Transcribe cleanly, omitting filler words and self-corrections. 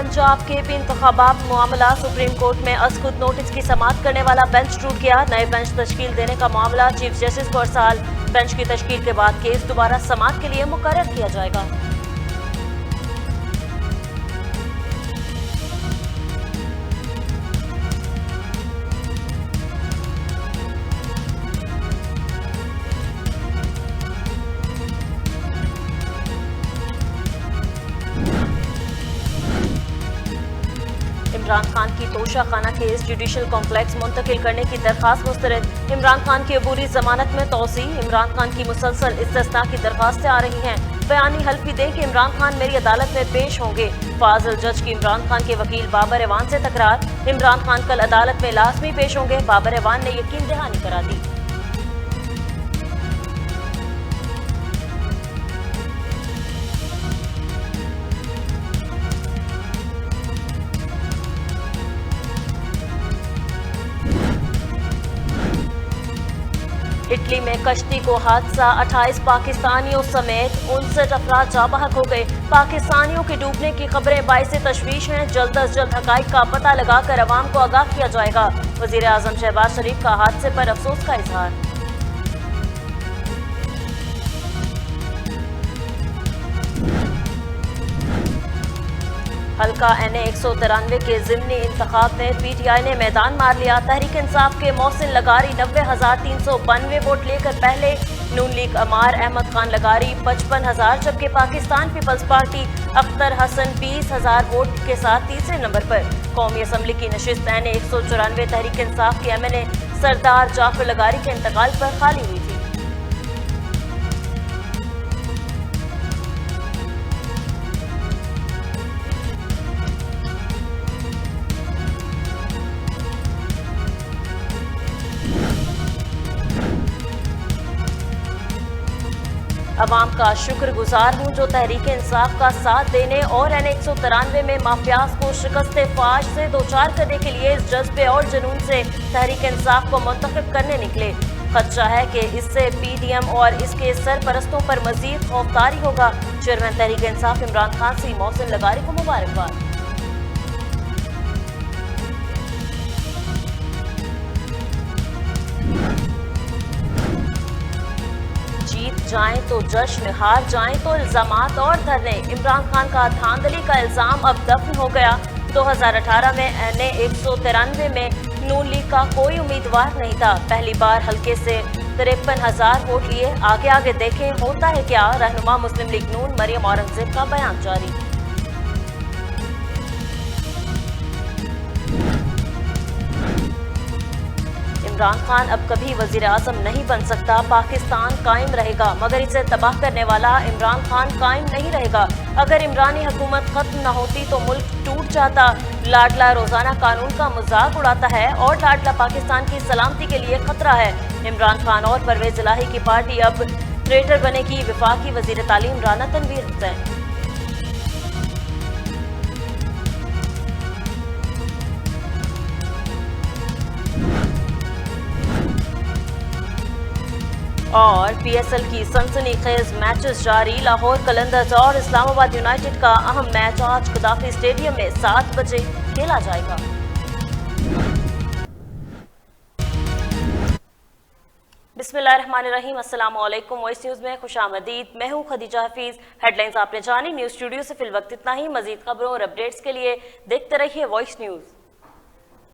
पंजाब के इंतखाबात मामला सुप्रीम कोर्ट में अज़खुद नोटिस की समाअत करने वाला बेंच टूट गया। नए बेंच तश्कील देने का मामला चीफ जस्टिस को अरसाल। बेंच की तश्कील के बाद केस दोबारा समाअत के लिए मुकर्रर किया जाएगा। इमरान खान की तोशा खाना केस जुडिशल कॉम्प्लेक्स मुंतकिल करने की दरखास्त मुस्तरद। इमरान खान की अबूरी जमानत में तोसी। इमरान खान की मुसलसल इस्तिस्ना की दरखास्तें आ रही हैं। बयानी हल्फी दें कि इमरान खान मेरी अदालत में पेश होंगे। फाजिल जज की इमरान खान के वकील बाबर एवान से तकरार। इमरान खान कल अदालत में लाजमी पेश होंगे। बाबर एवान ने यकीन दहानी करा दी। इटली में कश्ती को हादसा, 28 पाकिस्तानियों समेत 59 अफराद जाँ बहक हो गए। पाकिस्तानियों के डूबने की खबरें बाइसे तशवीश हैं। जल्द अज जल्द हकाइक का पता लगाकर अवाम को आगाह किया जाएगा। वजीर आजम शहबाज शरीफ का हादसे पर अफसोस का इजहार। हल्का NA 193 के ज़िमनी इंतखाब में PTI ने मैदान मार लिया। तहरीक इंसाफ के मोहसिन लगारी 90,392 वोट लेकर पहले। नून लीग अमार अहमद खान लगारी 55,000, जबकि पाकिस्तान पीपल्स पार्टी अख्तर हसन 20,000 वोट के साथ तीसरे नंबर पर। कौमी असम्बली की नशिस्त NA 194 तहरीक इंसाफ के MNA सरदार जाफर लगारी के इंतकाल पर खाली हुई थी। अवाम का शुक्रगुजार हूँ जो तहरीक इंसाफ का साथ देने और NA 193 में माफियाज को शिकस्त फाश से दो चार करने के लिए इस जज्बे और जुनून से तहरीक इंसाफ को मुंतखब करने निकले। खदशा है कि इससे PDM और इसके सरपरस्तों पर मजीद खौफदारी होगा। चेयरमैन तहरीक इंसाफ इमरान खान से मोहसिन लगारी को मुबारकबाद। जाएं तो जश्न, हार जाएं तो इल्जामात और धरने। इमरान खान का धांधली का इल्जाम अब दफन हो गया। 2018 में NA 193 में नून लीग का कोई उम्मीदवार नहीं था। पहली बार हल्के से 53,000 वोट लिए। आगे आगे देखें होता है क्या। रहनुमा मुस्लिम लीग नून मरियम औरंगजेब का बयान जारी। इमरान खान अब कभी वजीर आजम नहीं बन सकता। पाकिस्तान कायम रहेगा मगर इसे तबाह करने वाला इमरान खान कायम नहीं रहेगा। अगर इमरानी हुकूमत खत्म न होती तो मुल्क टूट जाता। लाडला रोजाना कानून का मजाक उड़ाता है और लाडला पाकिस्तान की सलामती के लिए खतरा है। इमरान खान और परवेज इलाही की पार्टी अब ट्रेटर बनेगी। वफाकी वजीर तालीम राना तनवीर हुसैन। और PSL की सनसनीखेज मैचेस जारी। लाहौर कलंदर्स और इस्लामाबाद यूनाइटेड का अहम मैच आज गद्दाफी स्टेडियम में 7 बजे खेला जाएगा। बिस्मिल्लाहिर्रहमानिर्रहीम, अस्सलाम वालेकुम। वॉइस न्यूज में खुशामदीद। मैं हूं खदीजा हफीज। हेडलाइंस आपने जानी। न्यूज स्टूडियो से फिल वक्त इतना ही। मजीद खबरों और अपडेट्स के लिए देखते रहिए वॉइस न्यूज।